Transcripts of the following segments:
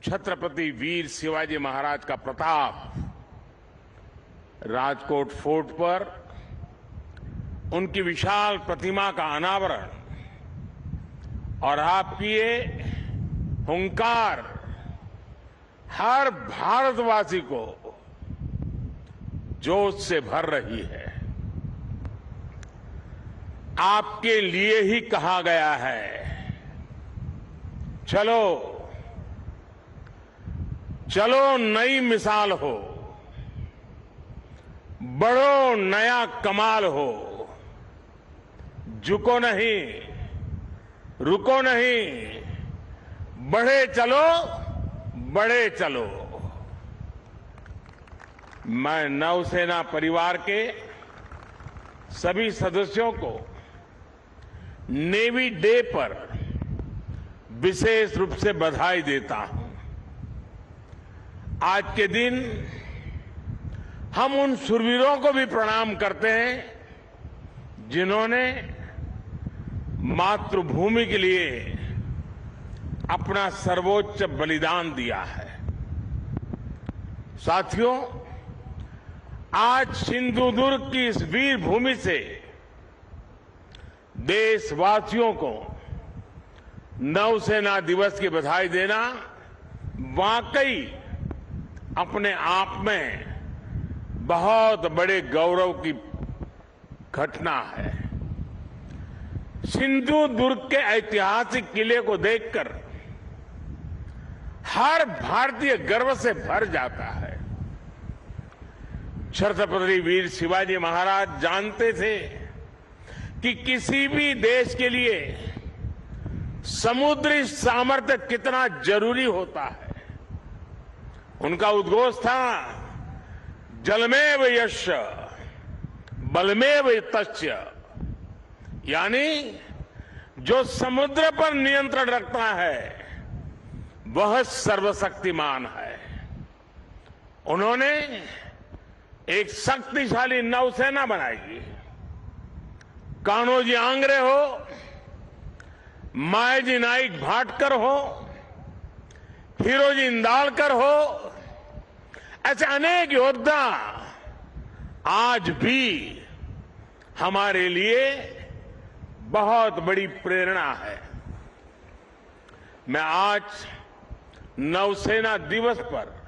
छत्रपति वीर शिवाजी महाराज का प्रताप राजकोट फोर्ट पर उनकी विशाल प्रतिमा का अनावरण और आपकी ये हुंकार हर भारतवासी को जोश से भर रही है। आपके लिए ही कहा गया है, चलो चलो नई मिसाल हो, बढ़ो नया कमाल हो, झुको नहीं, रुको नहीं, बढ़े चलो, बढ़े चलो। मैं नौसेना परिवार के सभी सदस्यों को नेवी डे पर विशेष रूप से बधाई देता हूं। आज के दिन हम उन शूरवीरों को भी प्रणाम करते हैं जिन्होंने मातृभूमि के लिए अपना सर्वोच्च बलिदान दिया है। साथियों, आज सिंधुदुर्ग की इस वीर भूमि से देशवासियों को नौसेना दिवस की बधाई देना वाकई अपने आप में बहुत बड़े गौरव की घटना है। सिंधुदुर्ग के ऐतिहासिक किले को देखकर हर भारतीय गर्व से भर जाता है। छत्रपति वीर शिवाजी महाराज जानते थे कि किसी भी देश के लिए समुद्री सामर्थ्य कितना जरूरी होता है। उनका उद्घोष था, जलमेव यस्य बलमेव तस्य, यानी जो समुद्र पर नियंत्रण रखता है वह सर्वशक्तिमान है। उन्होंने एक शक्तिशाली नौसेना बनाई। कान्होजी आंग्रे हो, मायाजी नाइक भाटकर हो, हीरोजी इंदालकर हो, ऐसे अनेक योद्धा आज भी हमारे लिए बहुत बड़ी प्रेरणा है। मैं आज नौसेना दिवस पर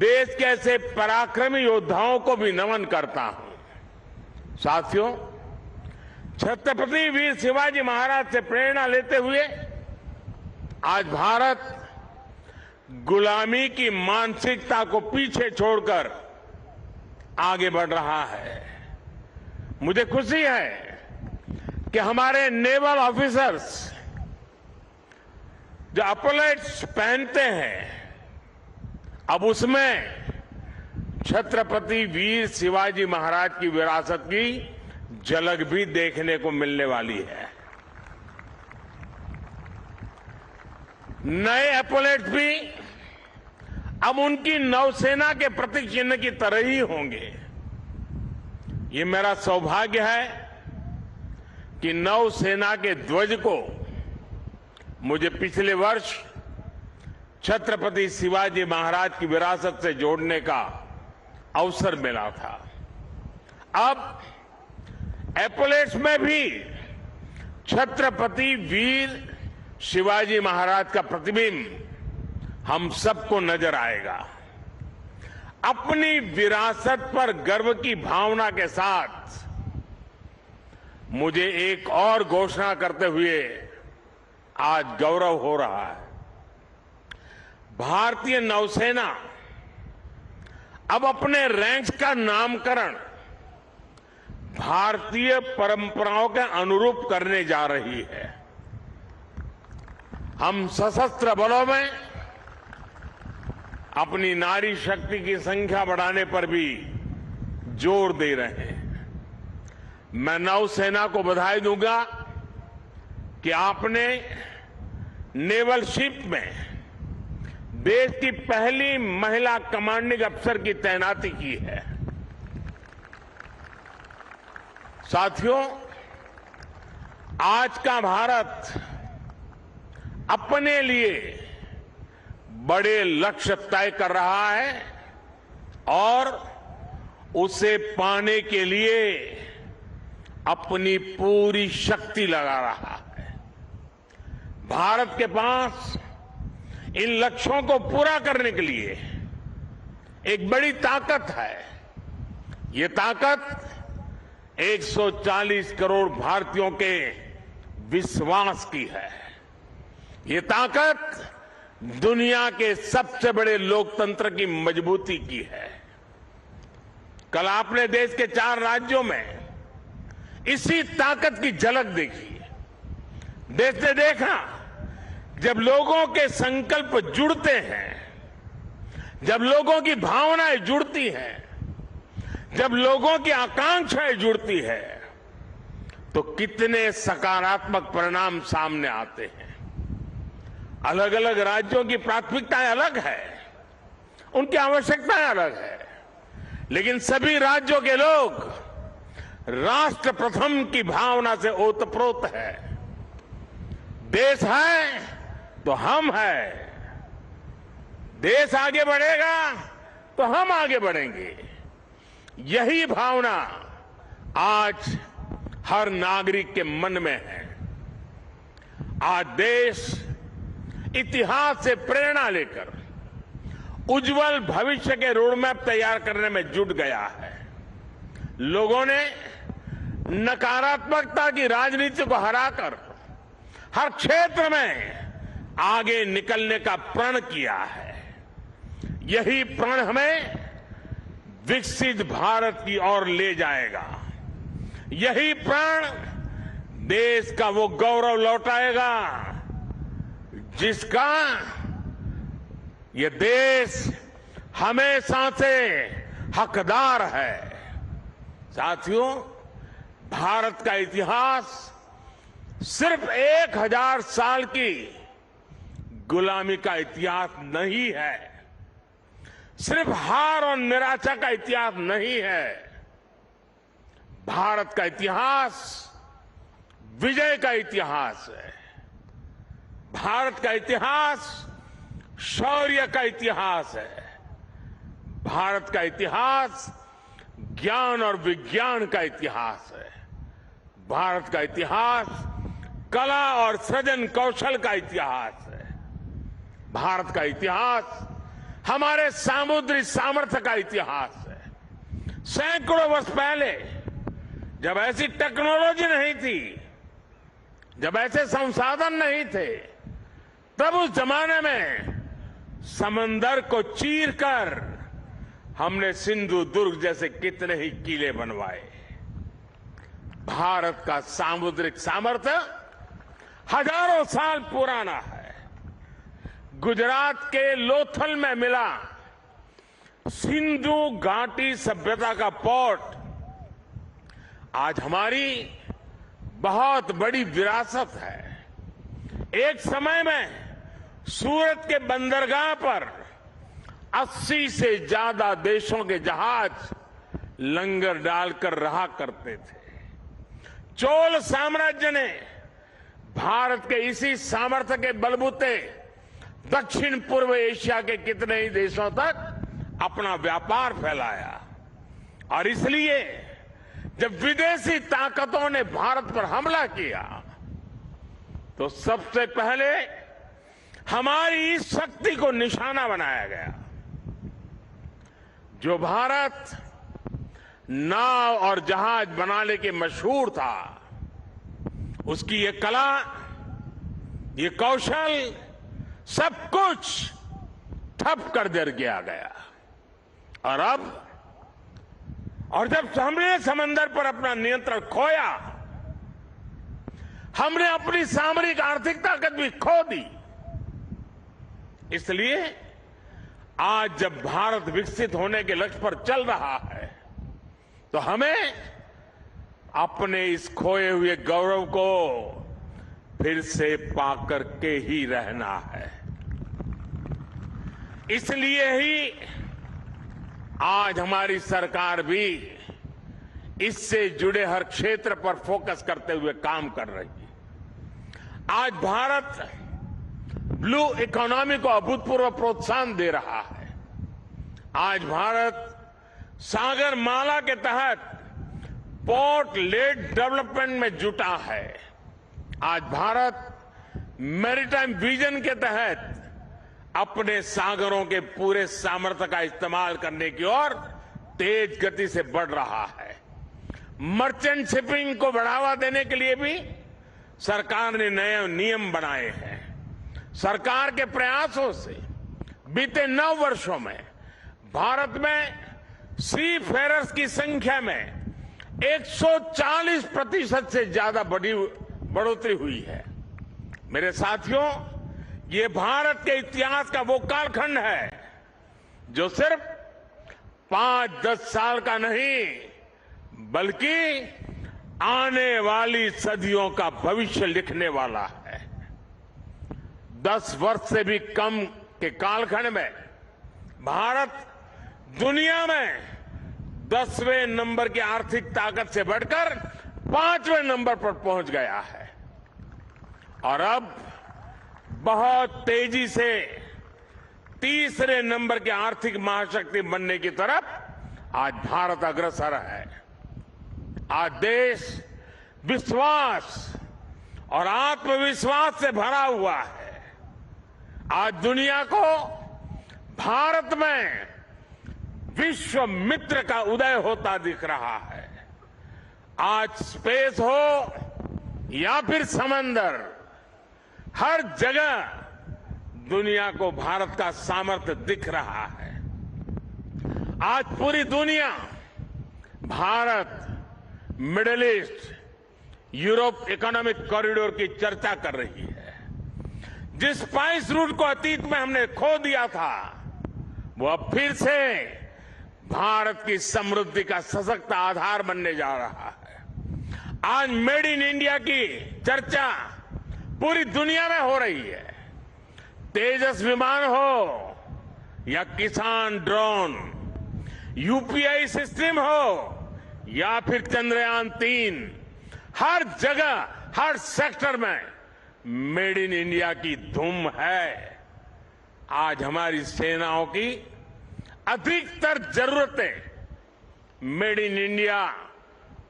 देश के ऐसे पराक्रमी योद्धाओं को भी नमन करता हूं। साथियों, छत्रपति वीर शिवाजी महाराज से प्रेरणा लेते हुए आज भारत गुलामी की मानसिकता को पीछे छोड़कर आगे बढ़ रहा है। मुझे खुशी है कि हमारे नेवल ऑफिसर्स जो अपलेट्स पहनते हैं, अब उसमें छत्रपति वीर शिवाजी महाराज की विरासत की झलक भी देखने को मिलने वाली है। नए एपोलेट्स भी अब उनकी नौसेना के प्रतीक चिन्ह की तरह ही होंगे। ये मेरा सौभाग्य है कि नौसेना के ध्वज को मुझे पिछले वर्ष छत्रपति शिवाजी महाराज की विरासत से जोड़ने का अवसर मिला था। अब एपोलेट्स में भी छत्रपति वीर शिवाजी महाराज का प्रतिबिंब हम सबको नजर आएगा। अपनी विरासत पर गर्व की भावना के साथ मुझे एक और घोषणा करते हुए आज गौरव हो रहा है। भारतीय नौसेना अब अपने रैंक्स का नामकरण भारतीय परंपराओं के अनुरूप करने जा रही है। हम सशस्त्र बलों में अपनी नारी शक्ति की संख्या बढ़ाने पर भी जोर दे रहे हैं। मैं नौसेना को बधाई दूंगा कि आपने नेवल शिप में देश की पहली महिला कमांडिंग अफसर की तैनाती की है। साथियों, आज का भारत अपने लिए बड़े लक्ष्य तय कर रहा है और उसे पाने के लिए अपनी पूरी शक्ति लगा रहा है। भारत के पास इन लक्ष्यों को पूरा करने के लिए एक बड़ी ताकत है। ये ताकत 140 करोड़ भारतीयों के विश्वास की है। ये ताकत दुनिया के सबसे बड़े लोकतंत्र की मजबूती की है। कल आपने देश के 4 राज्यों में इसी ताकत की झलक देखी। देश ने देखा जब लोगों के संकल्प जुड़ते हैं, जब लोगों की भावनाएं जुड़ती हैं, जब लोगों की आकांक्षाएं जुड़ती है, तो कितने सकारात्मक परिणाम सामने आते हैं। अलग अलग राज्यों की प्राथमिकताएं अलग है, उनकी आवश्यकताएं अलग है, लेकिन सभी राज्यों के लोग राष्ट्र प्रथम की भावना से ओतप्रोत है। देश है तो हम है, देश आगे बढ़ेगा तो हम आगे बढ़ेंगे। यही भावना आज हर नागरिक के मन में है। आज देश इतिहास से प्रेरणा लेकर उज्जवल भविष्य के रोडमैप तैयार करने में जुट गया है। लोगों ने नकारात्मकता की राजनीति को हराकर हर क्षेत्र में आगे निकलने का प्रण किया है। यही प्रण हमें विकसित भारत की ओर ले जाएगा। यही प्रण देश का वो गौरव लौटाएगा जिसका ये देश हमेशा से हकदार है। साथियों, भारत का इतिहास सिर्फ 1000 साल की गुलामी का इतिहास नहीं है, सिर्फ हार और निराशा का इतिहास नहीं है। भारत का इतिहास विजय का इतिहास है। भारत का इतिहास शौर्य का इतिहास है। भारत का इतिहास ज्ञान और विज्ञान का इतिहास है। भारत का इतिहास कला और सृजन कौशल का इतिहास है। भारत का इतिहास हमारे सामुद्रिक सामर्थ्य का इतिहास है। सैकड़ों वर्ष पहले जब ऐसी टेक्नोलॉजी नहीं थी, जब ऐसे संसाधन नहीं थे, तब उस जमाने में समंदर को चीरकर हमने सिंधु दुर्ग जैसे कितने ही किले बनवाए। भारत का सामुद्रिक सामर्थ्य हजारों साल पुराना है। गुजरात के लोथल में मिला सिंधु घाटी सभ्यता का पोर्ट आज हमारी बहुत बड़ी विरासत है। एक समय में सूरत के बंदरगाह पर 80 से ज्यादा देशों के जहाज लंगर डालकर रहा करते थे। चोल साम्राज्य ने भारत के इसी सामर्थ्य के बलबूते दक्षिण पूर्व एशिया के कितने ही देशों तक अपना व्यापार फैलाया। और इसलिए जब विदेशी ताकतों ने भारत पर हमला किया तो सबसे पहले हमारी इस शक्ति को निशाना बनाया गया। जो भारत नाव और जहाज बनाने के मशहूर था, उसकी ये कला, ये कौशल, सब कुछ ठप कर दिया गया। और जब हमने समंदर पर अपना नियंत्रण खोया, हमने अपनी सामरिक आर्थिक ताकत भी खो दी। इसलिए आज जब भारत विकसित होने के लक्ष्य पर चल रहा है, तो हमें अपने इस खोए हुए गौरव को फिर से पाकर के ही रहना है। इसलिए ही आज हमारी सरकार भी इससे जुड़े हर क्षेत्र पर फोकस करते हुए काम कर रही है। आज भारत ब्लू इकोनॉमी को अभूतपूर्व प्रोत्साहन दे रहा है। आज भारत सागर माला के तहत पोर्ट लेड डेवलपमेंट में जुटा है। आज भारत मैरीटाइम विजन के तहत अपने सागरों के पूरे सामर्थ्य का इस्तेमाल करने की ओर तेज गति से बढ़ रहा है। मर्चेंट शिपिंग को बढ़ावा देने के लिए भी सरकार ने नए नियम बनाए हैं। सरकार के प्रयासों से बीते 9 वर्षों में भारत में सी फेरर्स की संख्या में 140% से ज्यादा बढ़ोतरी हुई है। मेरे साथियों, ये भारत के इतिहास का वो कालखंड है जो सिर्फ 5-10 साल का नहीं बल्कि आने वाली सदियों का भविष्य लिखने वाला है। 10 वर्ष से भी कम के कालखंड में भारत दुनिया में 10वें नंबर की आर्थिक ताकत से बढ़कर 5वें नंबर पर पहुंच गया है और अब बहुत तेजी से 3रे नंबर की आर्थिक महाशक्ति बनने की तरफ आज भारत अग्रसर है। आज देश विश्वास और आत्मविश्वास से भरा हुआ है। आज दुनिया को भारत में विश्व मित्र का उदय होता दिख रहा है। आज स्पेस हो या फिर समंदर, हर जगह दुनिया को भारत का सामर्थ्य दिख रहा है। आज पूरी दुनिया Bharat, middle east, Europe economic corridor की चर्चा कर रही है। जिस स्पाइस रूट को अतीत में हमने खो दिया था, वो अब फिर से भारत की समृद्धि का सशक्त आधार बनने जा रहा है। आज मेड इन इंडिया की चर्चा पूरी दुनिया में हो रही है। तेजस विमान हो या किसान ड्रोन, यूपीआई सिस्टम हो या फिर चंद्रयान 3, हर जगह, हर सेक्टर में मेड इन इंडिया की धूम है। आज हमारी सेनाओं की अधिकतर जरूरतें मेड इन इंडिया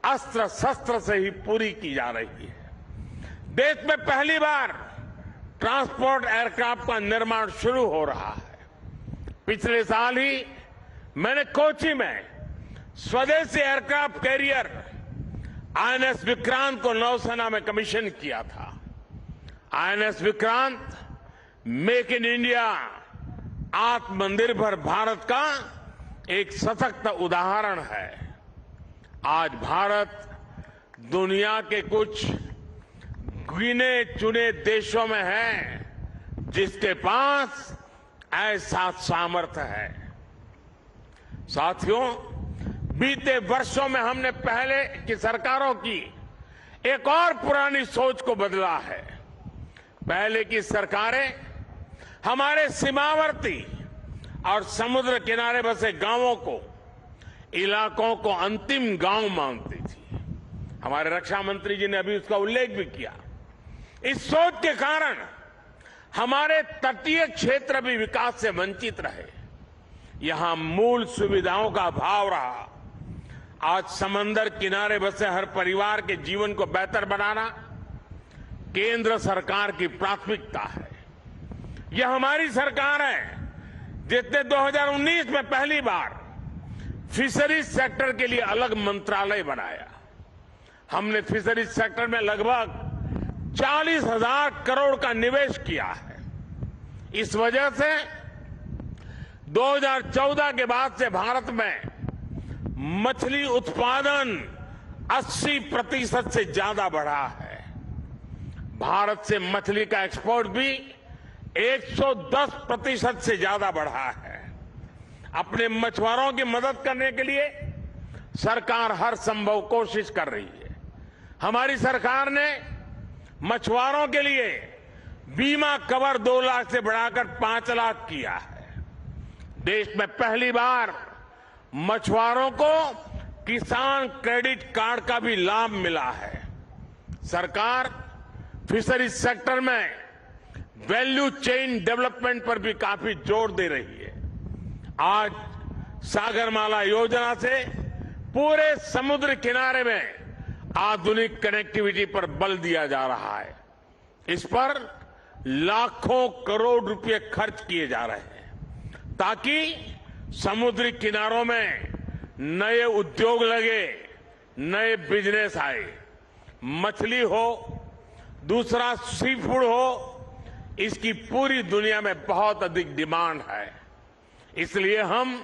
अस्त्र शस्त्र से ही पूरी की जा रही है। देश में पहली बार ट्रांसपोर्ट एयरक्राफ्ट का निर्माण शुरू हो रहा है। पिछले साल ही मैंने कोची में स्वदेशी एयरक्राफ्ट कैरियर आईएनएस विक्रांत को नौसेना में कमीशन किया था। INS Vikrant make in India, आत्मनिर्भर भारत का एक सशक्त उदाहरण है। आज भारत दुनिया के कुछ गिने चुने देशों में है जिसके पास ऐसा सामर्थ्य है। साथियों, बीते वर्षों में हमने पहले की सरकारों की एक और पुरानी सोच को बदला है। पहले की सरकारें हमारे सीमावर्ती और समुद्र किनारे बसे गांवों को, इलाकों को अंतिम गांव मानती थी। हमारे रक्षा मंत्री जी ने अभी उसका उल्लेख भी किया। इस सोच के कारण हमारे तटीय क्षेत्र भी विकास से वंचित रहे। यहां मूल सुविधाओं का अभाव रहा। आज समंदर किनारे बसे हर परिवार के जीवन को बेहतर बनाना केंद्र सरकार की प्राथमिकता है। यह हमारी सरकार है जिसने 2019 में पहली बार फिशरीज सेक्टर के लिए अलग मंत्रालय बनाया। हमने फिशरीज सेक्टर में लगभग 40,000 करोड़ का निवेश किया है। इस वजह से 2014 के बाद से भारत में मछली उत्पादन 80% से ज्यादा बढ़ा है। भारत से मछली का एक्सपोर्ट भी 110% से ज्यादा बढ़ा है। अपने मछुआरों की मदद करने के लिए सरकार हर संभव कोशिश कर रही है। हमारी सरकार ने मछुआरों के लिए बीमा कवर 2 लाख से बढ़ाकर 5 लाख किया है। देश में पहली बार मछुआरों को किसान क्रेडिट कार्ड का भी लाभ मिला है। सरकार फिशरीज सेक्टर में वैल्यू चेन डेवलपमेंट पर भी काफी जोर दे रही है। आज सागरमाला योजना से पूरे समुद्र किनारे में आधुनिक कनेक्टिविटी पर बल दिया जा रहा है। इस पर लाखों करोड़ रुपए खर्च किए जा रहे हैं ताकि समुद्री किनारों में नए उद्योग लगे, नए बिजनेस आए। मछली हो, दूसरा सी फूड हो, इसकी पूरी दुनिया में बहुत अधिक डिमांड है। इसलिए हम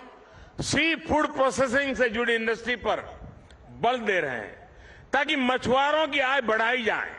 सी फूड प्रोसेसिंग से जुड़ी इंडस्ट्री पर बल दे रहे हैं ताकि मछुआरों की आय बढ़ाई जाए।